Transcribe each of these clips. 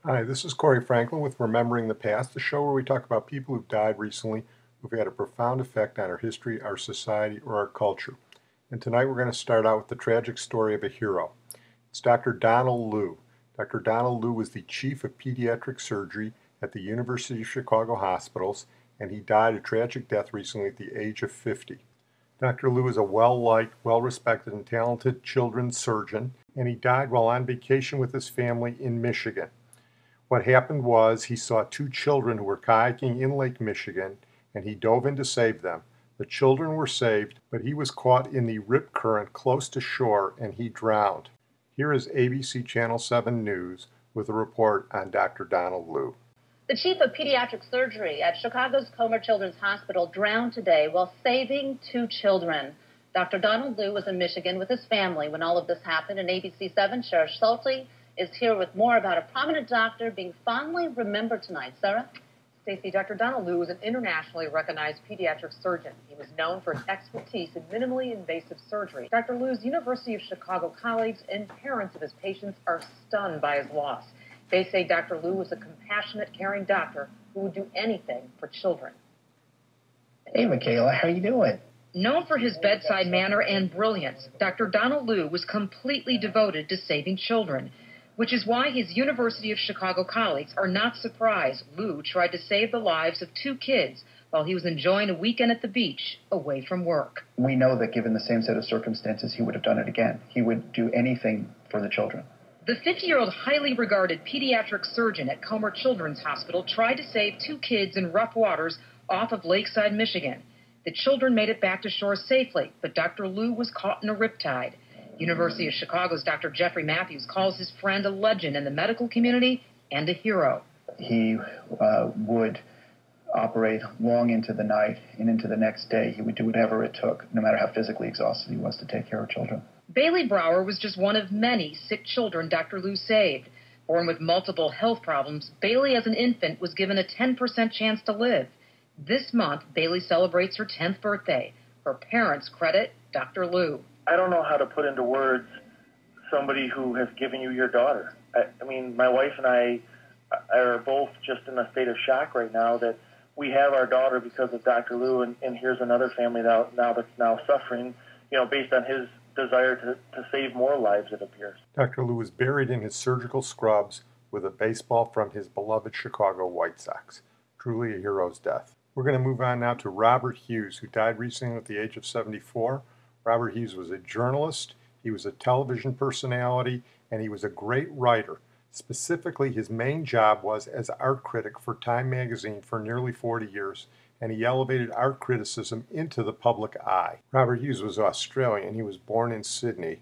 Hi, this is Corey Franklin with Remembering the Past, the show where we talk about people who've died recently who've had a profound effect on our history, our society, or our culture. And tonight we're going to start out with the tragic story of a hero. It's Dr. Donald Liu. Dr. Donald Liu was the chief of pediatric surgery at the University of Chicago hospitals, and he died a tragic death recently at the age of 50. Dr. Liu is a well-liked, well-respected, and talented children's surgeon, and he died while on vacation with his family in Michigan. What happened was he saw two children who were kayaking in Lake Michigan, and he dove in to save them. The children were saved, but he was caught in the rip current close to shore, and he drowned. Here is ABC Channel 7 News with a report on Dr. Donald Liu. The chief of pediatric surgery at Chicago's Comer Children's Hospital drowned today while saving two children. Dr. Donald Liu was in Michigan with his family when all of this happened, and ABC 7's Sarah Schulte is here with more about a prominent doctor being fondly remembered tonight. Sarah? Stacey, Dr. Donald Liu was an internationally recognized pediatric surgeon. He was known for his expertise in minimally invasive surgery. Dr. Liu's University of Chicago colleagues and parents of his patients are stunned by his loss. They say Dr. Liu was a compassionate, caring doctor who would do anything for children. Hey, Michaela, how you doing? Known for his bedside manner and brilliance, Dr. Donald Liu was completely devoted to saving children, which is why his University of Chicago colleagues are not surprised Liu tried to save the lives of two kids while he was enjoying a weekend at the beach away from work. We know that given the same set of circumstances, he would have done it again. He would do anything for the children. The 50-year-old highly regarded pediatric surgeon at Comer Children's Hospital tried to save two kids in rough waters off of Lakeside, Michigan. The children made it back to shore safely, but Dr. Liu was caught in a riptide. University of Chicago's Dr. Jeffrey Matthews calls his friend a legend in the medical community and a hero. He would operate long into the night and into the next day. He would do whatever it took, no matter how physically exhausted he was, to take care of children. Bailey Brower was just one of many sick children Dr. Liu saved. Born with multiple health problems, Bailey as an infant was given a 10% chance to live. This month, Bailey celebrates her 10th birthday. Her parents credit Dr. Liu. I don't know how to put into words somebody who has given you your daughter. I mean, my wife and I are both just in a state of shock right now that we have our daughter because of Dr. Liu, and here's another family now that's now suffering, based on his desire to save more lives, it appears. Dr. Liu was buried in his surgical scrubs with a baseball from his beloved Chicago White Sox. Truly a hero's death. We're going to move on now to Robert Hughes, who died recently at the age of 74. Robert Hughes was a journalist, he was a television personality, and he was a great writer. Specifically, his main job was as art critic for Time magazine for nearly 40 years, and he elevated art criticism into the public eye. Robert Hughes was Australian. He was born in Sydney,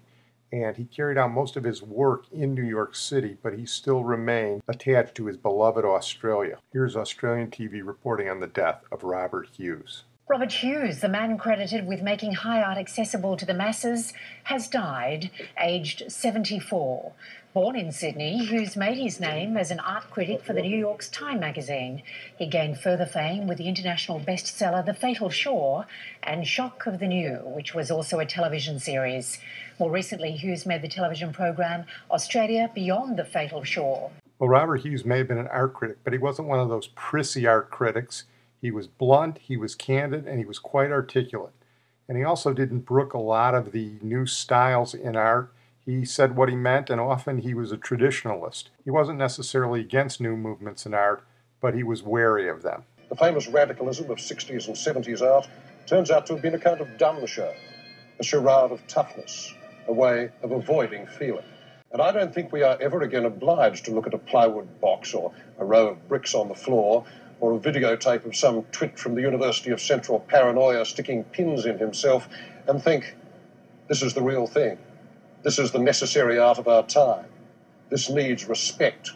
and he carried out most of his work in New York City, but he still remained attached to his beloved Australia. Here's Australian TV reporting on the death of Robert Hughes. Robert Hughes, the man credited with making high art accessible to the masses, has died, aged 74. Born in Sydney, Hughes made his name as an art critic for the New York's Time magazine. He gained further fame with the international bestseller The Fatal Shore and Shock of the New, which was also a television series. More recently, Hughes made the television program Australia Beyond the Fatal Shore. Well, Robert Hughes may have been an art critic, but he wasn't one of those prissy art critics. He was blunt, he was candid, and he was quite articulate. And he also didn't brook a lot of the new styles in art. He said what he meant, and often he was a traditionalist. He wasn't necessarily against new movements in art, but he was wary of them. The famous radicalism of 60s and 70s art turns out to have been a kind of dumb show, a charade of toughness, a way of avoiding feeling. And I don't think we are ever again obliged to look at a plywood box or a row of bricks on the floor or a videotape of some twit from the University of Central Paranoia sticking pins in himself and think, this is the real thing. This is the necessary art of our time. This needs respect.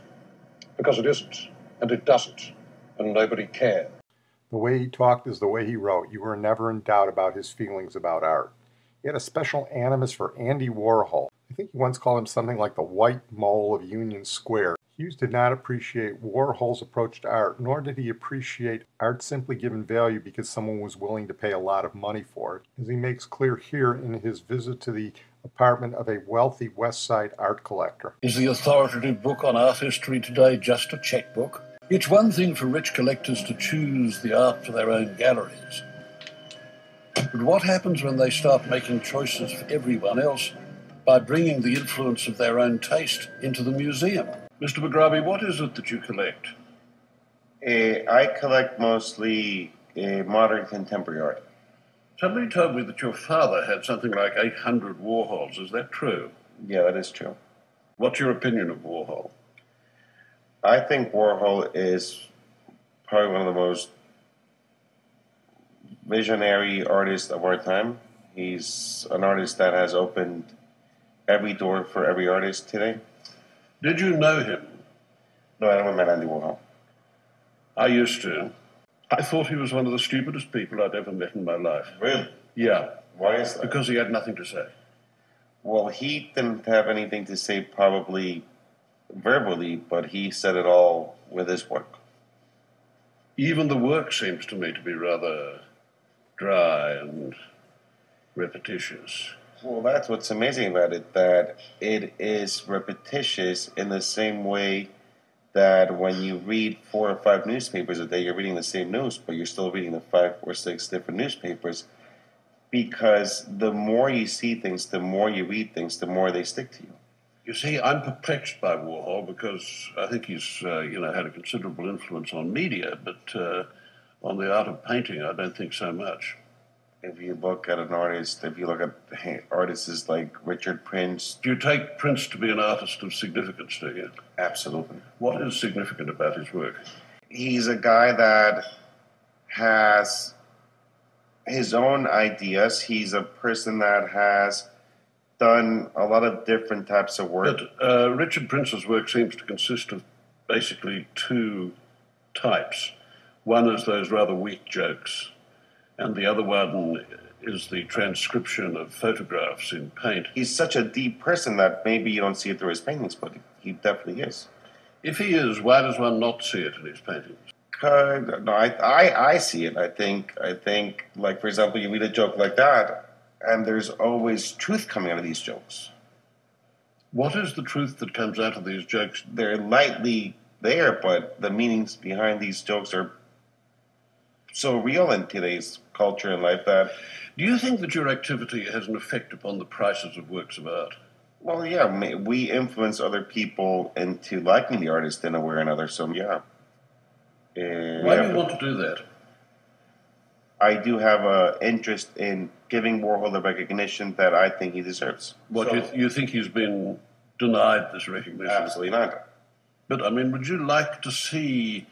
Because it isn't, and it doesn't, and nobody cares. The way he talked is the way he wrote. You were never in doubt about his feelings about art. He had a special animus for Andy Warhol. I think he once called him something like the white mole of Union Square. Hughes did not appreciate Warhol's approach to art, nor did he appreciate art simply given value because someone was willing to pay a lot of money for it, as he makes clear here in his visit to the apartment of a wealthy West Side art collector. Is the authoritative book on art history today just a checkbook? It's one thing for rich collectors to choose the art for their own galleries. But what happens when they start making choices for everyone else by bringing the influence of their own taste into the museum? Mr. Mugrabi, what is it that you collect? I collect mostly modern contemporary art. Somebody told me that your father had something like 800 Warhols. Is that true? Yeah, that is true. What's your opinion of Warhol? I think Warhol is probably one of the most visionary artists of our time. He's an artist that has opened every door for every artist today. Did you know him? No, I never met Andy Warhol. I used to. I thought he was one of the stupidest people I'd ever met in my life. Really? Yeah. Why is that? Because he had nothing to say. Well, he didn't have anything to say probably verbally, but he said it all with his work. Even the work seems to me to be rather dry and repetitious. Well, that's what's amazing about it, that it is repetitious in the same way that when you read 4 or 5 newspapers a day, you're reading the same news, but you're still reading the 5 or 6 different newspapers, because the more you see things, the more you read things, the more they stick to you. You see, I'm perplexed by Warhol because I think he's, had a considerable influence on media, but on the art of painting, I don't think so much. If you look at an artist, if you look at artists like Richard Prince... Do you take Prince to be an artist of significance, do you? Absolutely. What is significant about his work? He's a guy that has his own ideas. He's a person that has done a lot of different types of work. But Richard Prince's work seems to consist of basically 2 types. One is those rather weak jokes, and the other one is the transcription of photographs in paint. He's such a deep person that maybe you don't see it through his paintings, but he definitely is. If he is, why does one not see it in his paintings? No, I see it. I think, like, for example, you read a joke like that, and there's always truth coming out of these jokes. What is the truth that comes out of these jokes? They're lightly there, but the meanings behind these jokes are so real in today's culture and life that... Do you think that your activity has an effect upon the prices of works of art? Well, yeah, we influence other people into liking the artist in a way or another, so yeah. Why do you want to do that? I do have an interest in giving Warhol the recognition that I think he deserves. What, you think he's been denied this recognition? Absolutely not. But, I mean, would you like to see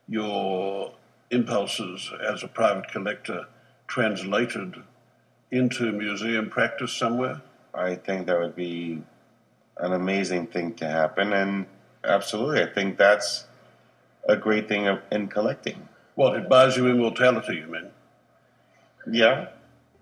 your impulses as a private collector translated into museum practice somewhere? I think that would be an amazing thing to happen, and absolutely, I think that's a great thing in collecting. What, it buys you immortality, you mean? Yeah.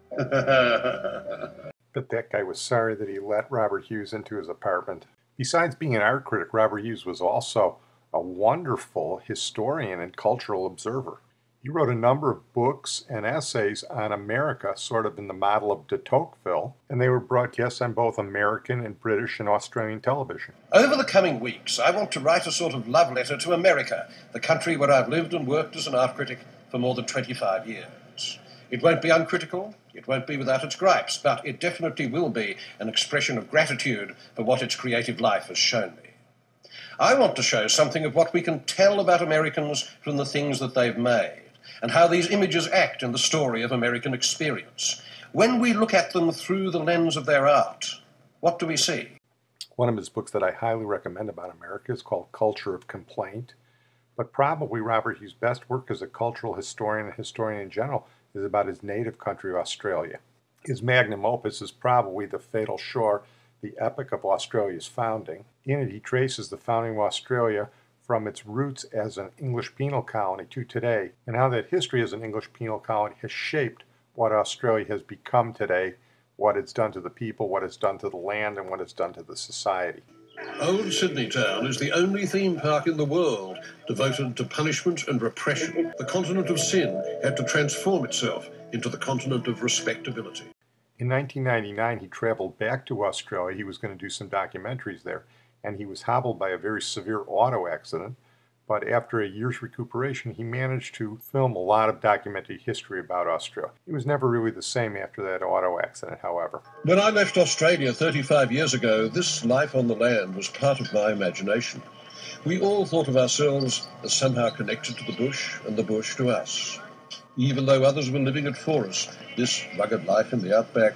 But that guy was sorry that he let Robert Hughes into his apartment. Besides being an art critic, Robert Hughes was also a wonderful historian and cultural observer. He wrote a number of books and essays on America, sort of in the model of de Tocqueville, and they were broadcast on both American and British and Australian television. Over the coming weeks, I want to write a sort of love letter to America, the country where I've lived and worked as an art critic for more than 25 years. It won't be uncritical, it won't be without its gripes, but it definitely will be an expression of gratitude for what its creative life has shown me. I want to show something of what we can tell about Americans from the things that they've made, and how these images act in the story of American experience. When we look at them through the lens of their art, what do we see? One of his books that I highly recommend about America is called Culture of Complaint, but probably Robert Hughes' best work as a cultural historian and historian in general is about his native country, Australia. His magnum opus is probably The Fatal Shore, the epic of Australia's founding. In it, he traces the founding of Australia from its roots as an English penal colony to today, and how that history as an English penal colony has shaped what Australia has become today, what it's done to the people, what it's done to the land, and what it's done to the society. Old Sydney Town is the only theme park in the world devoted to punishment and repression. The continent of sin had to transform itself into the continent of respectability. In 1999, he traveled back to Australia. He was going to do some documentaries there, and he was hobbled by a very severe auto accident. But after a year's recuperation, he managed to film a lot of documentary history about Australia. He was never really the same after that auto accident, however. When I left Australia 35 years ago, this life on the land was part of my imagination. We all thought of ourselves as somehow connected to the bush and the bush to us. Even though others were living it for us, this rugged life in the outback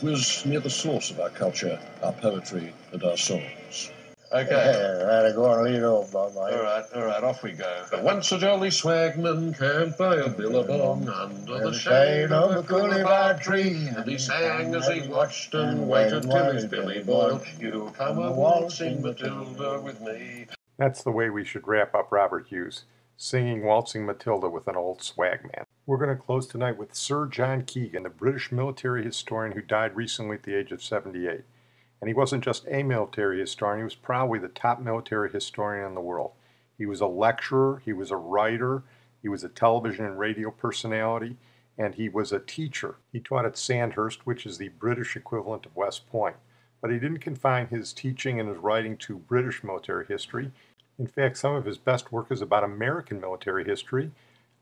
was near the source of our culture, our poetry, and our songs. Okay. Right, go on and lead off, Bob. All right, off we go. Once a jolly swagman camped by a billabong under the shade of a coolibah tree, and he sang as he watched and waited till his billy boiled. You come a waltzing Matilda with me. That's the way we should wrap up Robert Hughes, singing Waltzing Matilda with an old swagman. We're going to close tonight with Sir John Keegan, the British military historian who died recently at the age of 78. And he wasn't just a military historian, he was probably the top military historian in the world. He was a lecturer, he was a writer, he was a television and radio personality, and he was a teacher. He taught at Sandhurst, which is the British equivalent of West Point. But he didn't confine his teaching and his writing to British military history. In fact, some of his best work is about American military history.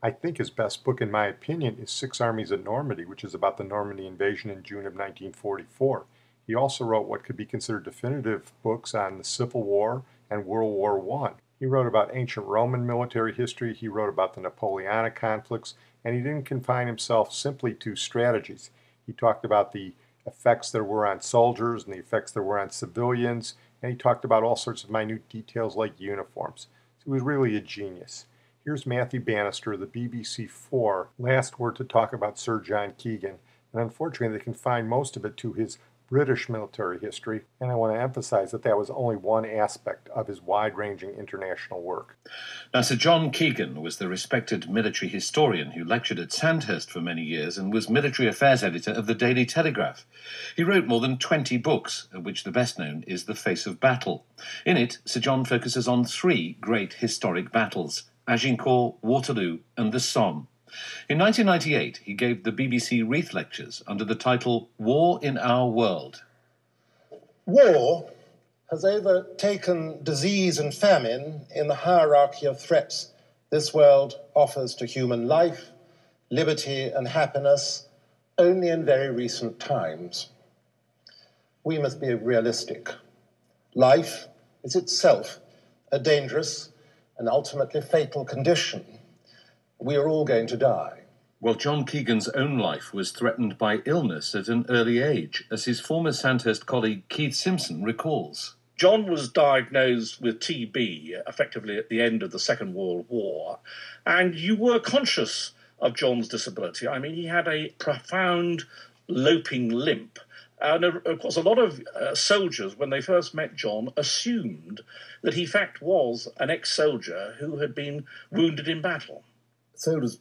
I think his best book, in my opinion, is Six Armies at Normandy, which is about the Normandy invasion in June of 1944. He also wrote what could be considered definitive books on the Civil War and World War I. He wrote about ancient Roman military history, he wrote about the Napoleonic conflicts, and he didn't confine himself simply to strategies. He talked about the effects there were on soldiers and the effects there were on civilians, and he talked about all sorts of minute details like uniforms. So he was really a genius. Here's Matthew Bannister, the BBC4, last word to talk about Sir John Keegan, and unfortunately they confined most of it to his British military history, and I want to emphasize that that was only one aspect of his wide-ranging international work. Now, Sir John Keegan was the respected military historian who lectured at Sandhurst for many years and was military affairs editor of the Daily Telegraph. He wrote more than 20 books, of which the best known is The Face of Battle. In it, Sir John focuses on 3 great historic battles: Agincourt, Waterloo, and the Somme. In 1998, he gave the BBC Wreath Lectures under the title War in Our World. War has overtaken disease and famine in the hierarchy of threats this world offers to human life, liberty, and happiness only in very recent times. We must be realistic. Life is itself a dangerous and ultimately fatal condition. We are all going to die. Well, John Keegan's own life was threatened by illness at an early age, as his former Sandhurst colleague Keith Simpson recalls. John was diagnosed with TB effectively at the end of the Second World War, and you were conscious of John's disability. I mean, he had a profound loping limp. And, of course, a lot of soldiers, when they first met John, assumed that he, in fact, was an ex-soldier who had been wounded in battle. Soldiers,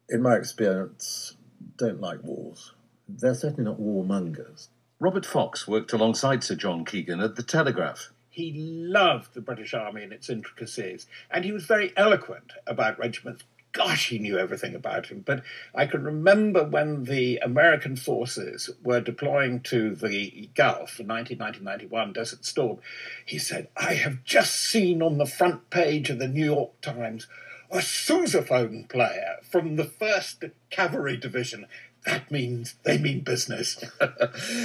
in my experience, don't like wars. They're certainly not warmongers. Robert Fox worked alongside Sir John Keegan at the Telegraph. He loved the British Army and its intricacies, and he was very eloquent about regiments. Gosh, he knew everything about him. But I can remember when the American forces were deploying to the Gulf in 1990-91, Desert Storm, he said, "I have just seen on the front page of the New York Times a sousaphone player from the 1st Cavalry Division. That means they mean business."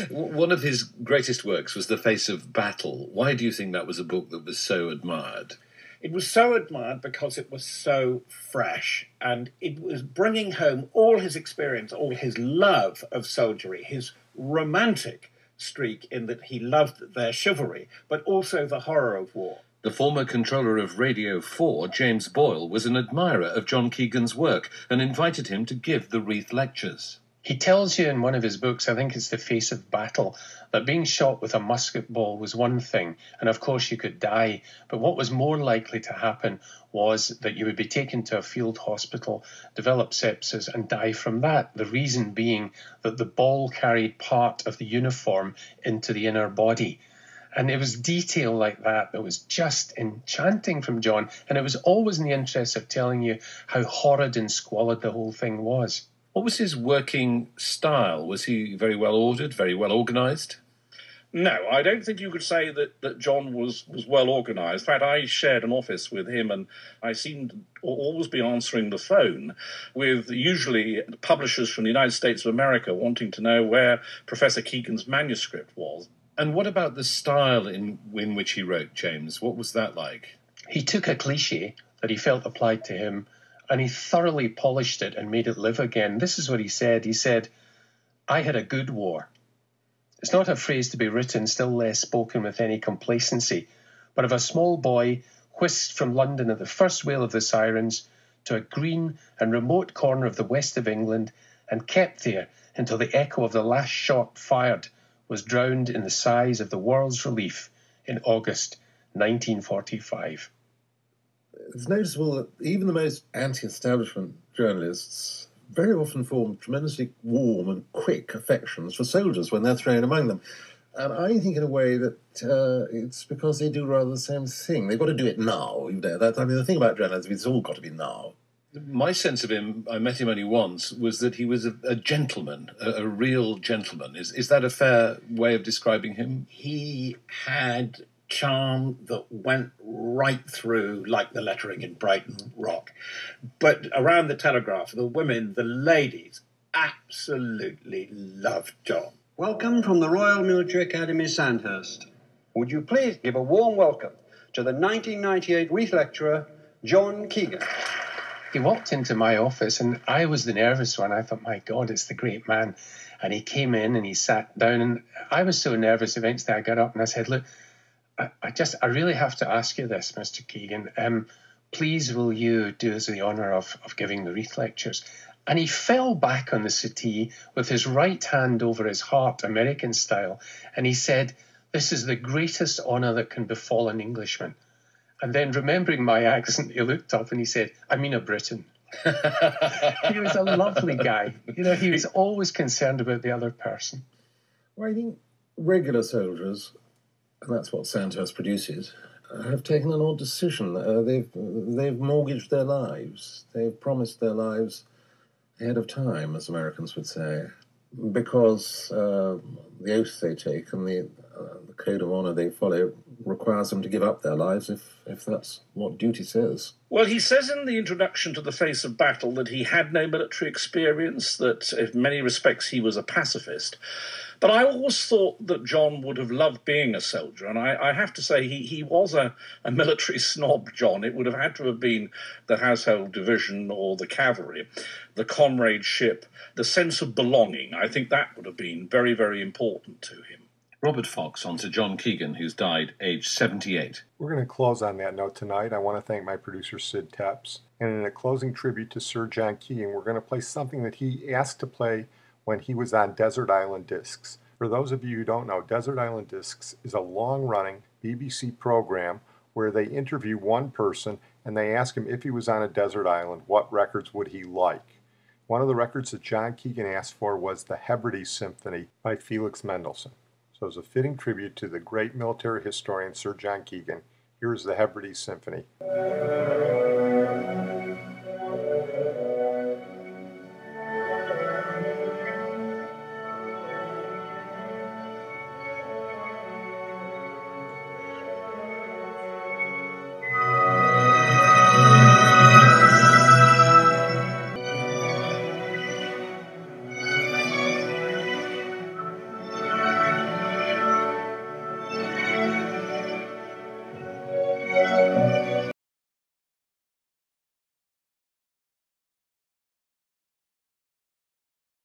One of his greatest works was The Face of Battle. Why do you think that was a book that was so admired? It was so admired because it was so fresh, and it was bringing home all his experience, all his love of soldiery, his romantic streak in that he loved their chivalry, but also the horror of war. The former controller of Radio 4, James Boyle, was an admirer of John Keegan's work and invited him to give the Wreath Lectures. He tells you in one of his books, I think it's The Face of Battle, that being shot with a musket ball was one thing, and of course you could die, but what was more likely to happen was that you would be taken to a field hospital, develop sepsis, and die from that. The reason being that the ball carried part of the uniform into the inner body. And it was detail like that that was just enchanting from John. And it was always in the interest of telling you how horrid and squalid the whole thing was. What was his working style? Was he very well ordered, very well organised? No, I don't think you could say that John was well organised. In fact, I shared an office with him, and I seemed to always be answering the phone with usually publishers from the United States of America wanting to know where Professor Keegan's manuscript was. And what about the style in which he wrote, James? What was that like? He took a cliché that he felt applied to him, and he thoroughly polished it and made it live again. This is what he said. He said, "I had a good war." It's not a phrase to be written, still less spoken with any complacency, but of a small boy whisked from London at the first wail of the sirens to a green and remote corner of the west of England, and kept there until the echo of the last shot fired was drowned in the sighs of the world's relief in August 1945. It's noticeable that even the most anti-establishment journalists very often form tremendously warm and quick affections for soldiers when they're thrown among them. And I think in a way that it's because they do rather the same thing. They've got to do it now. You know, the thing about journalism is it's all got to be now. My sense of him, I met him only once, was that he was a gentleman, a real gentleman. Is that a fair way of describing him? He had charm that went right through like the lettering in Brighton Rock. But around the Telegraph, the women, the ladies, absolutely loved John. Welcome from the Royal Military Academy, Sandhurst. Would you please give a warm welcome to the 1998 Reith lecturer, John Keegan. He walked into my office and I was the nervous one. I thought, my God, it's the great man. And he came in and he sat down and I was so nervous. Eventually I got up and I said, look, I really have to ask you this, Mr. Keegan. Please will you do us the honour of giving the Reith lectures? And he fell back on the settee with his right hand over his heart, American style, and he said, this is the greatest honour that can befall an Englishman. And then remembering my accent, he looked up and he said, I mean a Briton. He was a lovely guy. You know, he was always concerned about the other person. Well, I think regular soldiers, and that's what Sandhurst produces, have taken an odd decision. They've mortgaged their lives. They've promised their lives ahead of time, as Americans would say, because the oath they take and the code of honour they follow requires them to give up their lives if that's what duty says. Well, he says in the introduction to The Face of Battle that he had no military experience, that in many respects he was a pacifist. But I always thought that John would have loved being a soldier, and I have to say he was a military snob, John. It would have had to have been the household division or the cavalry, the comradeship, the sense of belonging. I think that would have been very, very important to him. Robert Fox on to John Keegan, who's died aged 78. We're going to close on that note tonight. I want to thank my producer, Sid Tepps. And in a closing tribute to Sir John Keegan, we're going to play something that he asked to play when he was on Desert Island Discs. For those of you who don't know, Desert Island Discs is a long-running BBC program where they interview one person and they ask him if he was on a desert island, what records would he like? One of the records that John Keegan asked for was the Hebrides Symphony by Felix Mendelssohn. So as a fitting tribute to the great military historian Sir John Keegan, here is the Hebrides Symphony.